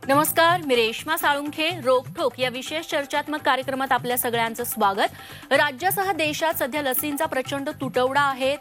नमस्कार, मी रेश्मा साळुंखे. रोकठोक या विशेष चर्चात्मक कार्यक्रमात आपल्या सगळ्यांचं स्वागत. राज्यासह देशात सध्या लसींचा प्रचंड तुटवडा आहे.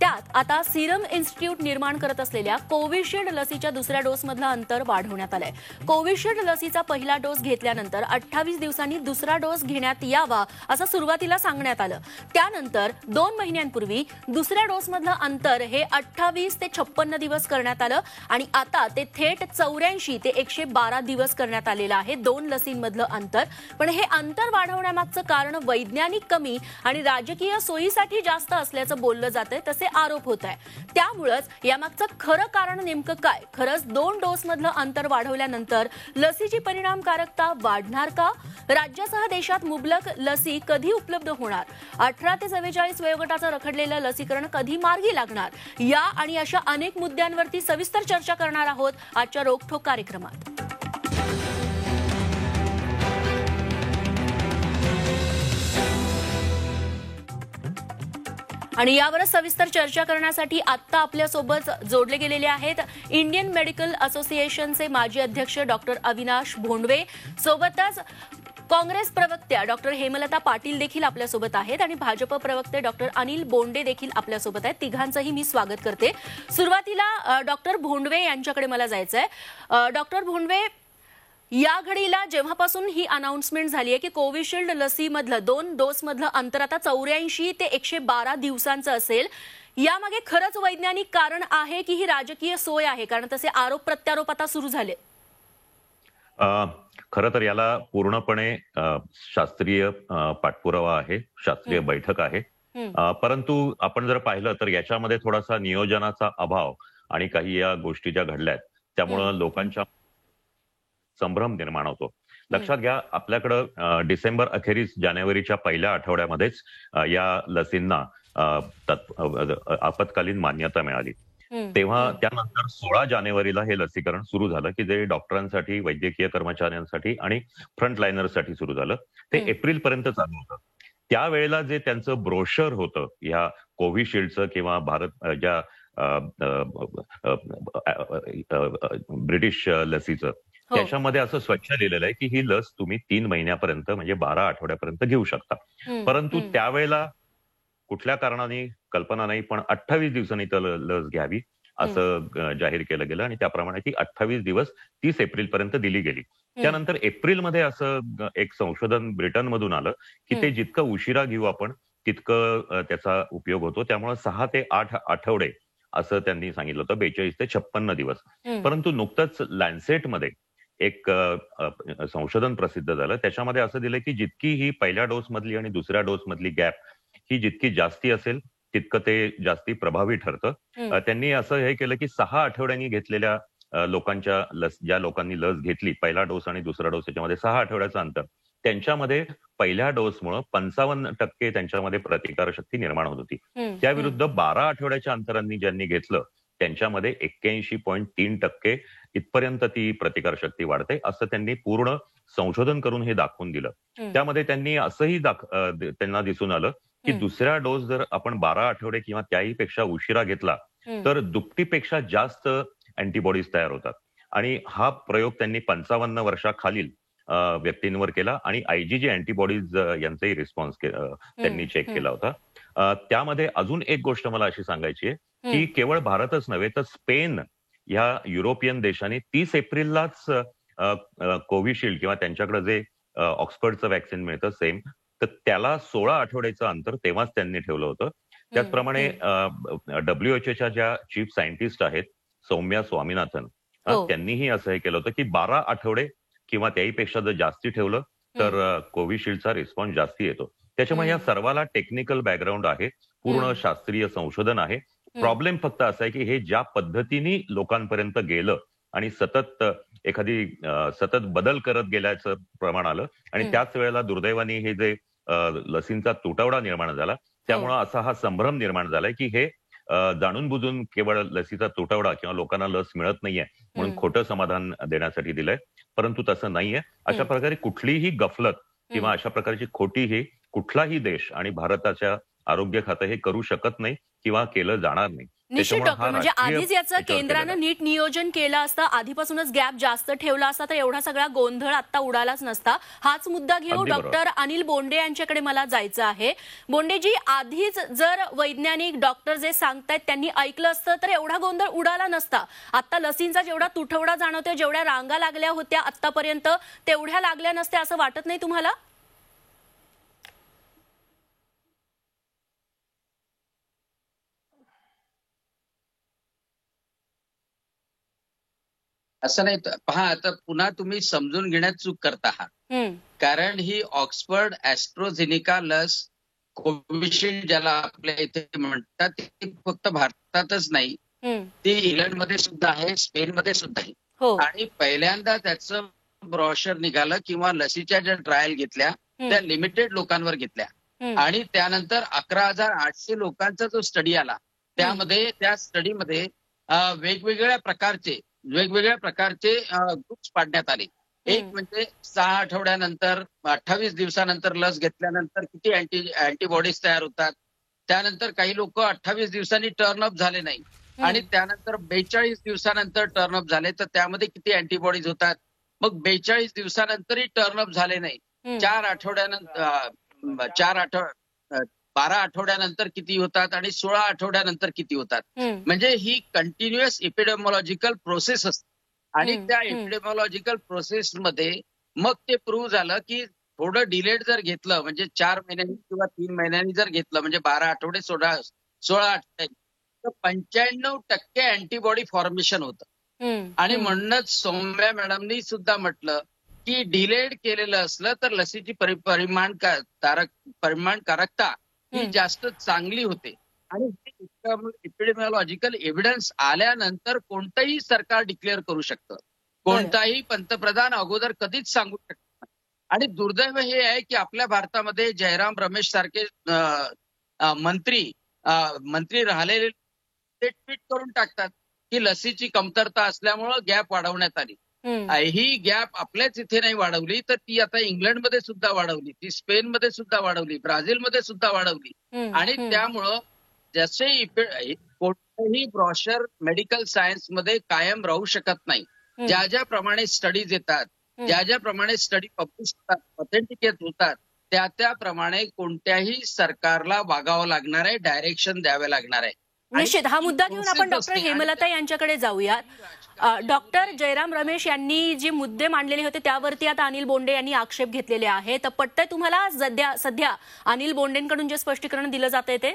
त्यात आता सिरम इन्स्टिट्यूट निर्माण करत असलेल्या कोविशिल्ड लसीच्या दुसऱ्या डोसमधलं अंतर वाढवण्यात आलंय. कोविशिल्ड लसीचा पहिला डोस घेतल्यानंतर 28 दिवसांनी दुसरा डोस घेण्यात यावा असं सुरुवातीला सांगण्यात आलं. त्यानंतर 2 महिन्यांपूर्वी दुसऱ्या डोसमधलं अंतर हे 28 ते 56 दिवस करण्यात आलं आणि आता ते थेट 84 ते 112 दिवस करण्यात आलेलं आहे 2 लसींमधलं अंतर. पण हे अंतर वाढवण्यामागचं कारण वैज्ञानिक कमी आणि राजकीय सोयीसाठी जास्त असल्याचं बोललं जातंय, तसे आरोप होत आहे. त्यामुळेच यामागचं खरं कारण नेमकं काय? खरंच 2 डोसमधलं अंतर वाढवल्यानंतर लसीची परिणामकारकता वाढणार का? राज्यासह देशात मुबलक लसी कधी उपलब्ध होणार? 18 ते 44 वयोगटाचं रखडलेलं लसीकरण कधी मार्गी लागणार? या आणि अशा अनेक मुद्द्यांवरती सविस्तर चर्चा करणार आहोत आजच्या रोकठोक कार्यक्रमात. आणि यावर सविस्तर चर्चा करण्यासाठी आता आपल्यासोबत जोडले गेलेले आहेत इंडियन मेडिकल असोसिएशनचे माजी अध्यक्ष डॉक्टर अविनाश भोंडवे. सोबतच काँग्रेस प्रवक्त्या डॉक्टर हेमलता पाटील देखील आपल्यासोबत आहेत आणि भाजप प्रवक्ते डॉक्टर अनिल बोंडे देखील आपल्यासोबत आहेत. तिघांचंही मी स्वागत करते. सुरुवातीला डॉक्टर भोंडवे यांच्याकडे मला जायचंय. डॉक्टर भोंडवे, या घडीला जेव्हापासून ही अनाउन्समेंट झाली आहे की कोविशिल्ड लसीमधलं 2 डोसमधलं अंतर आता 84 ते 112 दिवसांचं असेल, यामागे खरंच वैज्ञानिक कारण आहे की ही राजकीय सोय आहे? कारण तसे आरोप प्रत्यारोप आता सुरू झाले. खरं तर याला पूर्णपणे शास्त्रीय पाठपुरावा आहे, शास्त्रीय बैठक आहे. परंतु आपण जर पाहिलं तर याच्यामध्ये थोडासा नियोजनाचा अभाव आणि काही या गोष्टी ज्या घडल्यात त्यामुळं लोकांच्या संभ्रम निर्माण होतो. लक्षात घ्या, आपल्याकडं डिसेंबर अखेरीस जानेवारीच्या पहिल्या आठवड्यामध्येच या लसींना आपत्कालीन मान्यता मिळाली. तेव्हा त्यानंतर 16 जानेवारीला हे लसीकरण सुरू झालं की जे डॉक्टरांसाठी, वैद्यकीय कर्मचाऱ्यांसाठी आणि फ्रंटलाइनर्ससाठी सुरू झालं. ते एप्रिल पर्यंत चालू होतं. त्यावेळेला जे त्यांचं ब्रोशर होतं ह्या कोविशिल्डचं किंवा भारत ज्या ब्रिटिश लसीचं, त्याच्यामध्ये असं स्वच्छ लिहिलेलं आहे की ही लस तुम्ही 3 महिन्यापर्यंत म्हणजे 12 आठवड्यापर्यंत घेऊ शकता. परंतु त्यावेळेला कुठल्या कारणाने कल्पना नाही, पण 28 दिवसांनी लस घ्यावी असं जाहीर केलं गेलं आणि त्याप्रमाणे ती 28 दिवस 30 एप्रिल पर्यंत दिली गेली. त्यानंतर एप्रिलमध्ये असं एक संशोधन ब्रिटनमधून आलं की ते जितकं उशिरा घेऊ आपण तितकं त्याचा उपयोग होतो. त्यामुळे 6 ते 8 आठवडे असं त्यांनी सांगितलं होतं, 42 ते 56 दिवस. परंतु नुकतंच लॅन्सेटमध्ये एक संशोधन प्रसिद्ध झालं. त्याच्यामध्ये असं दिलं की जितकी ही पहिल्या डोस मधली आणि दुसऱ्या डोस मधली गॅप ही जितकी जास्ती असेल तितकं ते जास्ती प्रभावी ठरतं. त्यांनी असं हे केलं की 6 आठवड्यांनी घेतलेल्या लोकांच्या ज्या लोकांनी लस घेतली, पहिला डोस आणि दुसरा डोस, याच्यामध्ये 6 आठवड्याचं अंतर, त्यांच्यामध्ये पहिल्या डोसमुळे 55% त्यांच्यामध्ये प्रतिकारशक्ती निर्माण होत होती. त्याविरुद्ध 12 आठवड्याच्या अंतरांनी ज्यांनी घेतलं त्यांच्यामध्ये 81.3% इथपर्यंत ती प्रतिकारशक्ती वाढते, असं त्यांनी पूर्ण संशोधन करून हे दाखवून दिलं. त्यामध्ये त्यांनी असंही त्यांना दिसून आलं की दुसऱ्या डोस जर आपण 12 आठवडे किंवा त्याही पेक्षा उशिरा घेतला तर दुपटीपेक्षा जास्त अँटीबॉडीज तयार होतात. आणि हा प्रयोग त्यांनी 55 वर्षाखालील व्यक्तींवर केला आणि IgG अँटीबॉडीज यांचाही रिस्पॉन्स त्यांनी चेक केला होता. त्यामध्ये अजून एक गोष्ट मला अशी सांगायची आहे की केवळ भारतच नव्हे तर स्पेन ह्या युरोपियन देशांनी 30 एप्रिललाच कोविशिल्ड किंवा त्यांच्याकडे जे ऑक्सफर्डचं वॅक्सिन मिळतं सेम, तर त्याला 16 आठवड्याचं अंतर तेव्हाच त्यांनी ठेवलं होतं. त्याचप्रमाणे WHO ज्या चीफ सायंटिस्ट आहेत सौम्या स्वामीनाथन, त्यांनीही असं हे केलं होतं की 12 आठवडे किंवा त्याहीपेक्षा जर जास्ती ठेवलं तर कोविशिल्डचा रिस्पॉन्स जास्ती येतो. त्याच्यामुळे या सर्वाला टेक्निकल बॅकग्राऊंड आहे, पूर्ण शास्त्रीय संशोधन आहे. प्रॉब्लेम फक्त असा आहे की हे ज्या पद्धतीने लोकांपर्यंत गेलं आणि सतत बदल करत गेल्याचं प्रमाण आलं आणि त्याच वेळेला दुर्दैवाने हे जे लसींचा तुटवडा निर्माण झाला त्यामुळे असा हा संभ्रम निर्माण झालाय की हे जाणून बुजून केवळ लसीचा तुटवडा किंवा लोकांना लस मिळत नाहीये म्हणून खोटं समाधान देण्यासाठी दिलंय. परंतु तसं नाहीये. अशा प्रकारे कुठलीही गफलत किंवा अशा प्रकारची खोटी ही कुठलाही देश आणि भारताच्या आरोग्य खातं हे करू शकत नाही किंवा केलं जाणार नाही. निश्चित डॉक्टर, म्हणजे आधीच याचं याच्यावर केंद्रानं केलेला नीट नियोजन केलं असतं, आधीपासूनच गॅप जास्त ठेवला असता तर एवढा सगळा गोंधळ आता उडालाच नसता. हाच मुद्दा घेऊ अगदी बरोबर. डॉक्टर अनिल बोंडे यांच्याकडे मला जायचं आहे. बोंडेजी, आधीच जर वैज्ञानिक डॉक्टर जे सांगतायत त्यांनी ऐकलं असतं तर एवढा गोंधळ उडाला नसता. आता लसींचा जेवढा तुटवडा जाणवतोय, जेवढ्या रांगा लागल्या होत्या आतापर्यंत तेवढ्या लागल्या नसत्या असं वाटत नाही तुम्हाला? असं नाही. पहा, आता पुन्हा तुम्ही समजून घेण्यात चूक करत आहात. कारण ही ऑक्सफर्ड ॲस्ट्रोझेनिका लस, कोविशिल्ड ज्याला आपल्या इथे म्हणतात, ती फक्त भारतातच नाही, ती इंग्लंडमध्ये सुद्धा आहे, स्पेनमध्ये सुद्धा आहे. हो. आणि पहिल्यांदा त्याचं ब्रॉशर निघालं किंवा लसीच्या ज्या ट्रायल घेतल्या त्या लिमिटेड लोकांवर घेतल्या. आणि त्यानंतर 11,800 लोकांचा जो स्टडी आला त्यामध्ये, त्या स्टडीमध्ये वेगवेगळ्या प्रकारचे ग्रुप्स पाडण्यात आले. एक म्हणजे 6 आठवड्यानंतर, 28 दिवसानंतर लस घेतल्यानंतर किती अँटीबॉडीज तयार होतात. त्यानंतर काही लोक 28 दिवसांनी टर्न अप झाले नाही आणि त्यानंतर 42 दिवसानंतर टर्न अप झाले, तर त्यामध्ये किती अँटीबॉडीज होतात. मग 42 दिवसानंतरही टर्न अप झाले नाही, 12 आठवड्यानंतर किती होतात आणि 16 आठवड्यानंतर किती होतात. म्हणजे ही कंटिन्युअस एपिडेमॉलॉजिकल प्रोसेस असते. आणि त्या एपिडेमॉलॉजिकल प्रोसेसमध्ये मग ते प्रूव्ह झालं की थोडं डिलेड जर घेतलं, म्हणजे 4 महिन्यांनी किंवा 3 महिन्यांनी जर घेतलं, म्हणजे 12 आठवडे 16 आठवडे, तर 95% अँटीबॉडी फॉर्मेशन होतं. आणि म्हणूनच सौम्या मॅडमनी सुद्धा म्हटलं की डिलेड केलेलं असलं तर लसीची परिणामकारकता ही जास्त चांगली होते. आणि एपिडेमिओलॉजिकल एव्हिडन्स आल्यानंतर कोणतंही सरकार डिक्लेअर करू शकतं, कोणताही पंतप्रधान अगोदर कधीच सांगू शकत नाही. आणि दुर्दैव हे आहे की आपल्या भारतामध्ये जयराम रमेश सारखे मंत्री राहिलेले ते ट्विट करून टाकतात की लसीची कमतरता असल्यामुळं गॅप वाढवण्यात आली. ही गॅप आपल्याच इथे नाही वाढवली, तर ती आता इंग्लंडमध्ये सुद्धा वाढवली, ती स्पेनमध्ये सुद्धा वाढवली, ब्राझीलमध्ये सुद्धा वाढवली. आणि त्यामुळं जसे कोणतेही ब्रॉशर मेडिकल सायन्समध्ये कायम राहू शकत नाही. ज्याप्रमाणे स्टडीज येतात, ज्याप्रमाणे स्टडी पब्लिश होतात, ऑथेंटिकेट होतात, त्याप्रमाणे कोणत्याही सरकारला वागावं लागणार आहे, डायरेक्शन द्यावे लागणार आहे. निश्चित हा मुद्दा घेऊन आपण डॉक्टर हेमलता यांच्याकडे जाऊयात. डॉक्टर जयराम रमेश यांनी जे मुद्दे मांडलेले होते त्यावरती आता अनिल बोंडे यांनी आक्षेप घेतलेले आहे. तर पटतंय तुम्हाला सध्या अनिल बोंडेंकडून जे स्पष्टीकरण दिलं जातंय ते?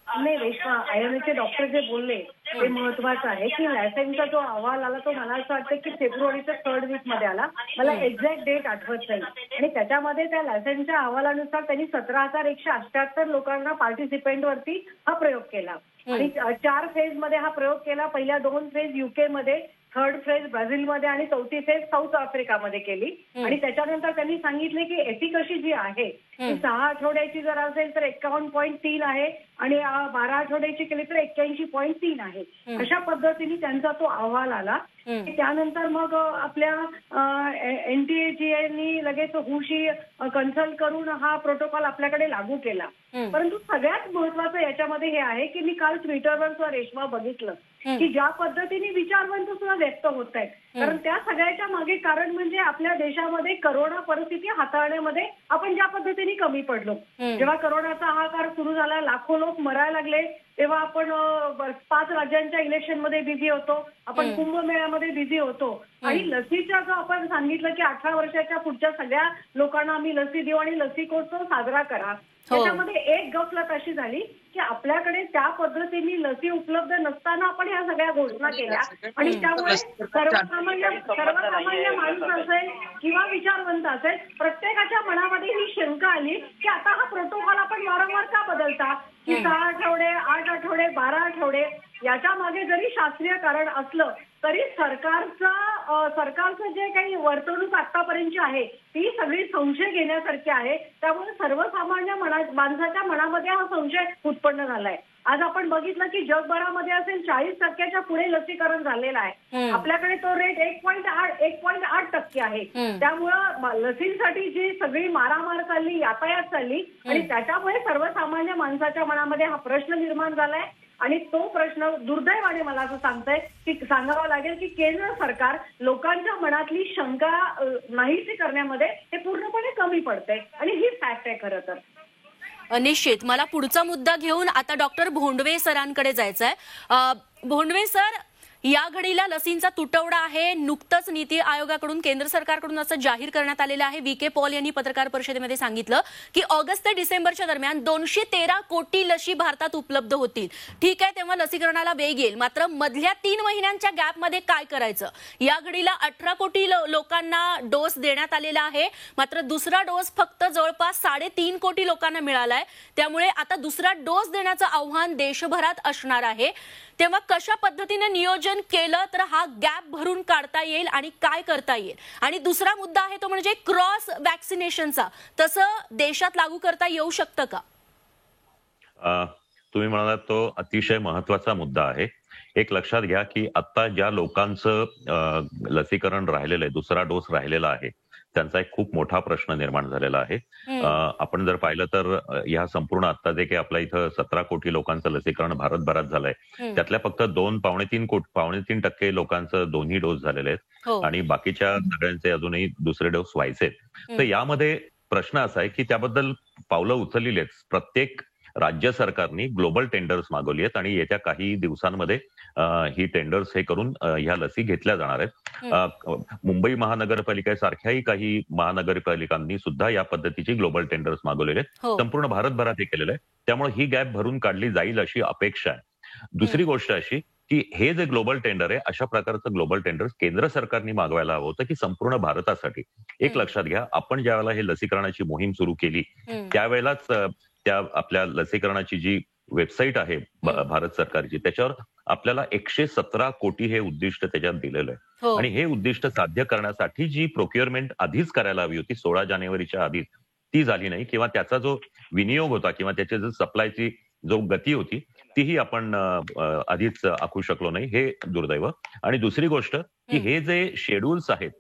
नाही रेश्मा, आयएमएचे डॉक्टर जे बोलले ते महत्वाचं आहे की लायसन्सचा जो अहवाल आला तो मला असं वाटतं की फेब्रुवारीच्या 3rd वीक मध्ये आला. मला एक्झॅक्ट डेट आठवत नाही. आणि त्याच्यामध्ये त्या लायसन्सच्या अहवालानुसार त्यांनी 17,178 लोकांना पार्टिसिपेंट वरती हा प्रयोग केला. आणि 4 फेज मध्ये हा प्रयोग केला. पहिल्या 2 फेज युके मध्ये, 3rd फेज ब्राझीलमध्ये आणि 4थी फेज साऊथ आफ्रिकामध्ये केली. आणि त्याच्यानंतर त्यांनी सांगितले की एफिकसी जी आहे ती 6 आठवड्याची जर असेल तर 51.3 आहे आणि 12 आठवड्याची केली तर 81.3 आहे. अशा पद्धतीने त्यांचा तो अहवाल आला. त्यानंतर मग आपल्या NTAGAनी लगेच हुशी कन्सल्ट करून हा प्रोटोकॉल आपल्याकडे लागू केला. परंतु सगळ्यात महत्वाचं याच्यामध्ये हे आहे की मी काल ट्विटरवर रेश्मा बघितलं की ज्या पद्धतीने विचारवंत सुद्धा व्यक्त होत आहेत. कारण त्या सगळ्याच्या मागे कारण म्हणजे आपल्या देशामध्ये करोना परिस्थिती हाताळण्यामध्ये आपण ज्या पद्धतीने कमी पडलो. जेव्हा करोनाचा हाहाकार सुरू झाला, लाखो लोक मरायला लागले, तेव्हा आपण 5 राज्यांच्या इलेक्शनमध्ये बिझी होतो, आपण कुंभमेळ्यामध्ये बिझी होतो. आणि लसीच्या जो आपण सांगितलं की 18 वर्षाच्या पुढच्या सगळ्या लोकांना आम्ही लसी देऊ आणि लसीकोत्सव साजरा करा, त्याच्यामध्ये एक गफलत अशी झाली की आपल्याकडे त्या पद्धतीने लसी उपलब्ध नसताना आपण ह्या सगळ्या घोषणा केल्या. आणि त्यामुळे सर्वसामान्य माणूस असेल किंवा विचारवंत असेल, प्रत्येकाच्या मनामध्ये ही शंका आली की आता हा प्रोटोकॉल आपण वारंवार का बदलता, की 6 आठवडे, 8 आठवडे, 12 आठवडे. याच्या मागे जरी शास्त्रीय कारण असलं तरी सरकारचं जे काही वर्तणूक आतापर्यंतची आहे ती सगळी संशय घेण्यासारखी आहे. त्यामुळे सर्वसामान्य माणसाच्या मनामध्ये हा संशय उत्पन्न झालाय. आज आपण बघितलं की जगभरामध्ये असेल 40% पुढे लसीकरण झालेलं आहे. आपल्याकडे तो रेट 1.8% आहे. त्यामुळं लसींसाठी जी सगळी मारामार चालली, यातायात चालली आणि त्याच्यामुळे सर्वसामान्य माणसाच्या मनामध्ये हा प्रश्न निर्माण झालाय. आणि तो प्रश्न दुर्दैवाने मला असं सांगावं लागेल की केंद्र सरकार लोकांच्या मनातली शंका नाहीशी करण्यामध्ये हे पूर्णपणे कमी पडते आणि ही फॅक्ट आहे खरं तर. निश्चित. मला पुढचा मुद्दा घेऊन आता डॉक्टर भोंडवे सरांकडे जायचं आहे. भोंडवे सर, या घडीला लसींचा तुटवडा आहे. नुकतंच नीती आयोगाकडून केंद्र सरकारकडून असं जाहीर करण्यात आलेलं आहे. व्ही के पॉल यांनी पत्रकार परिषदेमध्ये सांगितलं की ऑगस्ट ते डिसेंबरच्या दरम्यान 213 कोटी लशी भारतात उपलब्ध होतील. ठीक आहे, तेव्हा लसीकरणाला वेग येईल. मात्र मधल्या 3 महिन्यांच्या गॅपमध्ये काय करायचं? या घडीला 18 कोटी लोकांना डोस देण्यात आलेला आहे. मात्र दुसरा डोस फक्त जवळपास 3.5 कोटी लोकांना मिळालाय. त्यामुळे आता दुसरा डोस देण्याचं आव्हान देशभरात असणार आहे. तेव्हा कशा पद्धतीने नियोजन केलं तर हा गॅप भरून काढता येईल आणि काय करता येईल? आणि दुसरा मुद्दा आहे तो म्हणजे क्रॉस वॅक्सिनेशनचा. तसं देशात लागू करता येऊ शकतं का? तुम्ही म्हणालात तो अतिशय महत्वाचा मुद्दा आहे. एक लक्षात घ्या की आता ज्या लोकांचं लसीकरण राहिलेलं आहे, दुसरा डोस राहिलेला आहे, त्यांचा एक खूप मोठा प्रश्न निर्माण झालेला आहे. आपण जर पाहिलं तर ह्या संपूर्ण आता जे काही आपल्या इथं 17 कोटी लोकांचं लसीकरण भारतभरात झालंय, त्यातल्या फक्त 2-2.5% लोकांचं दोन्ही डोस झालेले आहेत आणि बाकीच्या सगळ्यांचे अजूनही दुसरे डोस व्हायचे. तर यामध्ये प्रश्न असा आहे की त्याबद्दल पावलं उचललेली आहेत. प्रत्येक राज्य सरकारनी ग्लोबल टेंडर्स मागवली आहेत आणि येत्या काही दिवसांमध्ये ही टेंडर्स हे करून ह्या लसी घेतल्या जाणार आहेत. मुंबई महानगरपालिकेसारख्याही काही महानगरपालिकांनी सुद्धा या पद्धतीची ग्लोबल टेंडर्स मागवलेले आहेत. संपूर्ण भारतभरात हे केलेलं आहे. त्यामुळे ही गॅप भरून काढली जाईल अशी अपेक्षा आहे. दुसरी गोष्ट अशी की हे जे ग्लोबल टेंडर आहे, अशा प्रकारचं ग्लोबल टेंडर केंद्र सरकारने मागवायला हवं होतं की संपूर्ण भारतासाठी. एक लक्षात घ्या, आपण ज्या वेळेला हे लसीकरणाची मोहीम सुरू केली त्यावेळेलाच त्या आपल्या लसीकरणाची जी वेबसाईट आहे भारत सरकारची, त्याच्यावर आपल्याला 117 कोटी हे उद्दिष्ट त्याच्यात दिलेलं आहे. आणि हे उद्दिष्ट साध्य करण्यासाठी जी प्रोक्युअरमेंट आधीच करायला हवी होती 16 जानेवारीच्या आधीच, ती झाली नाही किंवा त्याचा जो विनियोग होता किंवा त्याची जो सप्लायची जो गती होती तीही आपण आधीच आखू शकलो नाही, हे दुर्दैव. आणि दुसरी गोष्ट की हे जे शेड्यूल्स आहेत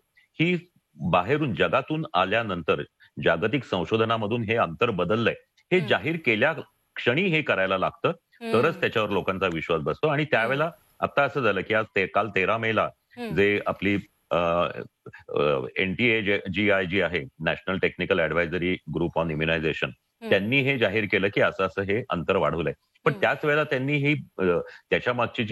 ही बाहेरून जगातून आल्यानंतर जागतिक संशोधनामधून हे अंतर बदललंय हे जाहीर केल्या क्षणी हे करायला लागतं, तरच त्याच्यावर लोकांचा विश्वास बसतो. आणि त्यावेळेला आता असं झालं की आज काल 13 मेला जे आपली NTA GI जी आहे, national technical advisory group on immunisation, त्यांनी हे जाहीर केलं की असं हे अंतर वाढवलंय. पण त्याच वेळेला त्यांनी ही त्याच्यामागची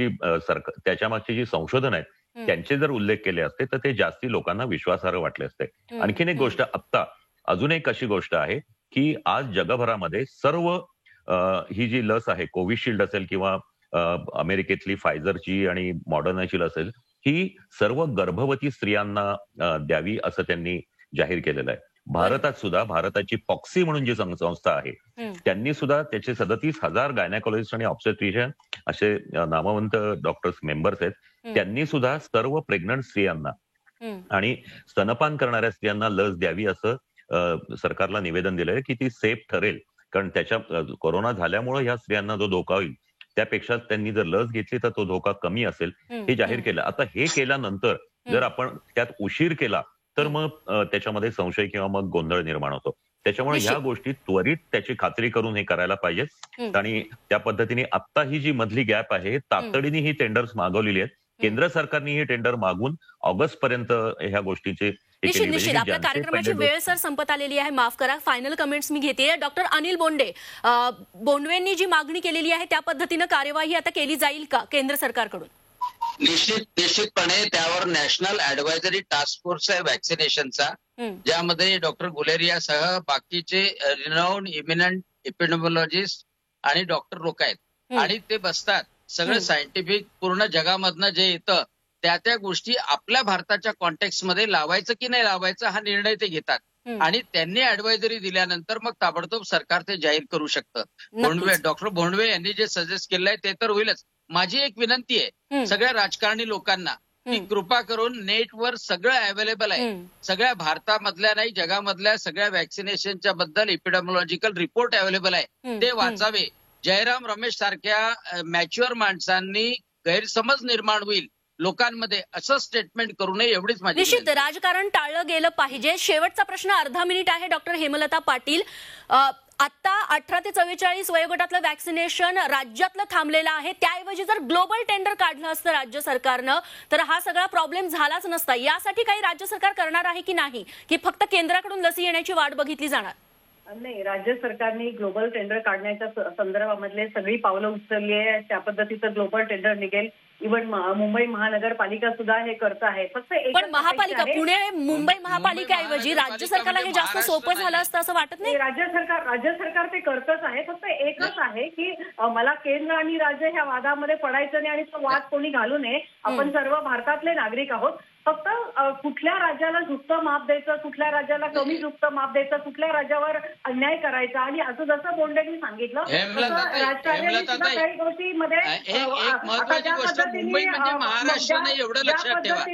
जी संशोधन आहे त्यांचे जर उल्लेख केले असते तर ते जास्ती लोकांना विश्वासार्ह वाटले असते. आणखीन एक गोष्ट, आत्ता अजून एक अशी गोष्ट आहे की आज जगभरामध्ये सर्व ही जी लस आहे, कोविशिल्ड असेल किंवा अमेरिकेतली फायझरची आणि मॉडर्नाची लस असेल, ही सर्व गर्भवती स्त्रियांना द्यावी असं त्यांनी जाहीर केलेलं आहे. भारतात सुद्धा भारताची पॉक्सी म्हणून जी संस्था आहे त्यांनी सुद्धा त्याचे 37,000 गायनेकॉलॉजिस्ट आणि ऑब्स्टेट्रिशियन असे नामवंत डॉक्टर्स मेंबर्स आहेत, त्यांनी सुद्धा सर्व प्रेग्नंट स्त्रियांना आणि स्तनपान करणाऱ्या स्त्रियांना लस द्यावी असं सरकारला निवेदन दिलंय की ती सेफ ठरेल. कारण त्याच्या कोरोना झाल्यामुळे ह्या स्त्रियांना जो धोका होईल त्यापेक्षा त्यांनी जर लस घेतली तर तो धोका कमी असेल, हे जाहीर केलं. आता हे केल्यानंतर जर आपण त्यात उशीर केला तर मग त्याच्यामध्ये संशय किंवा मग गोंधळ निर्माण होतो. त्याच्यामुळे ह्या गोष्टी त्वरित त्याची खात्री करून हे करायला पाहिजेत. आणि त्या पद्धतीने आता ही जी मधली गॅप आहे तातडीने ही टेंडर्स मागवलेली आहेत. केंद्र सरकारने ही टेंडर मागून ऑगस्ट पर्यंत ह्या गोष्टीचे निश्चित. आपल्या कार्यक्रमाची वेळ सर संपत आलेली आहे, माफ करा. फायनल कमेंट्स मी घेते. डॉक्टर अनिल बोंडवेंनी जी मागणी केलेली आहे त्या पद्धतीनं कार्यवाही आता केली जाईल का केंद्र सरकारकडून? निश्चितपणे त्यावर नॅशनल ऍडवायझरी टास्क फोर्स आहे वॅक्सिनेशनचा, ज्यामध्ये डॉक्टर गुलेरियासह बाकीचे रिनाऊंड इमिनंट एपिडेमिओलॉजिस्ट आणि डॉक्टर लोक आहेत आणि ते बसतात. सगळं सायंटिफिक पूर्ण जगामधनं जे येतं त्या गोष्टी आपल्या भारताच्या कॉन्टेक्स्टमध्ये लावायचं की नाही लावायचं हा निर्णय ते घेतात. आणि त्यांनी ऍडवायझरी दिल्यानंतर मग ताबडतोब सरकार ते जाहीर करू शकतं. डॉक्टर भोंडवे यांनी जे सजेस्ट केलंय ते तर होईलच. माझी एक विनंती आहे सगळ्या राजकारणी लोकांना की कृपा करून नेटवर सगळं अवेलेबल आहे. सगळ्या भारतामधल्या नाही जगामधल्या सगळ्या वॅक्सिनेशनच्या बद्दल एपिडेमिओलॉजिकल रिपोर्ट अवेलेबल आहे, ते वाचावे. जयराम रमेश सारख्या मॅच्युअर माणसांनी गैरसमज निर्माण होईल लोकांमध्ये असं स्टेटमेंट करू नये, एवढीच माझी. निश्चित राजकारण टाळलं गेलं पाहिजे. शेवटचा प्रश्न, अर्धा मिनिट आहे. डॉक्टर हेमलता पाटील, आता 18 ते 44 वयोगटातलं वॅक्सिनेशन राज्यातलं थांबलेलं आहे. त्याऐवजी जर ग्लोबल टेंडर काढलं असतं राज्य सरकारनं तर हा सगळा प्रॉब्लेम झालाच नसता. यासाठी काही राज्य सरकार करणार आहे की नाही, की फक्त केंद्राकडून लसी येण्याची वाट बघितली जाणार? नाही, राज्य सरकारने ग्लोबल टेंडर काढण्याच्या संदर्भामधले सगळी पावलं उचलली आहे. त्या पद्धतीचं ग्लोबल टेंडर निघेल. इव्हन मुंबई महानगरपालिका सुद्धा हे करत आहे. फक्त पण महापालिका, पुणे मुंबई महापालिकेऐवजी राज्य सरकारला हे जास्त सोपं झालं असतं असं वाटत नाही? राज्य सरकार ते करतच आहे. फक्त एकच आहे की मला केंद्र आणि राज्य ह्या वादामध्ये पडायचं नाही आणि तो वाद कोणी घालू नये. आपण सर्व भारतातले नागरिक आहोत. फक्त कुठल्या राज्याला झुकतं माप द्यायचं, कुठल्या राज्याला कमी झुकतं माप द्यायचं, कुठल्या राज्यावर अन्याय करायचा. आणि असं जसं बोंडेंनी सांगितलं राजकारण्यांनी सुद्धा काही गोष्टीमध्ये मुंबई म्हणजे महाराष्ट्र नाही एवढं लक्षात ठेवा.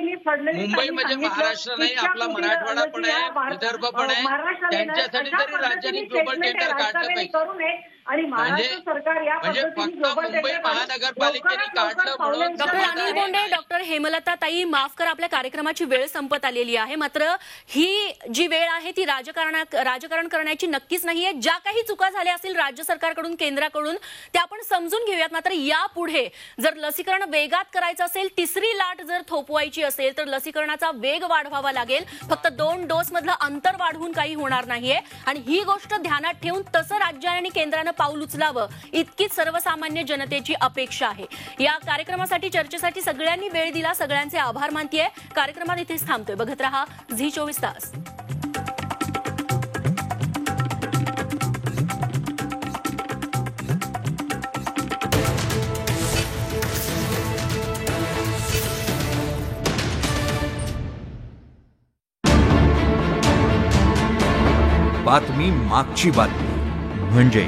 मुंबई म्हणजे महाराष्ट्र नाही, आपला मराठवाडा पण आहे, विदर्भ पण आहे. त्यांच्यासाठी तरी राज्यांनी ग्लोबल टेंडर काढलं पाहिजे. आणि महाराष्ट्र सरकार या पद्धतीने मुंबई महानगरपालिकेने काढलं म्हणून. डॉक्टर अनिल बोंडे, डॉक्टर हेमलता ताई, माफ कर, आपल्या कार्यक्रमाची वेळ संपत आलेली आहे. मात्र ही जी वेळ आहे ती राजकारण करण्याची नक्कीच नाहीये. ज्या काही चुका झाल्या असतील राज्य सरकारकडून केंद्राकडून त्या आपण समजून घेऊयात. मात्र यापुढे जर लसीकरण वेगात करायचं असेल, तिसरी लाट जर थोपवायची असेल तर लसीकरणाचा वेग वाढवावा लागेल. फक्त 2 डोस मधलं अंतर वाढवून काही होणार नाहीये. आणि ही गोष्ट ध्यानात ठेवून तसं राज्य आणि केंद्रानं पाऊल उचलावं इतकीच सर्वसामान्य जनतेची अपेक्षा आहे. या कार्यक्रमासाठी, चर्चेसाठी सगळ्यांनी वेळ दिला, सगळ्यांचे आभार मानतेय. कार्यक्रमात इथेच थांबतोय. बघत रहा झी 24 तास. बातमी मागची बातमी म्हणजे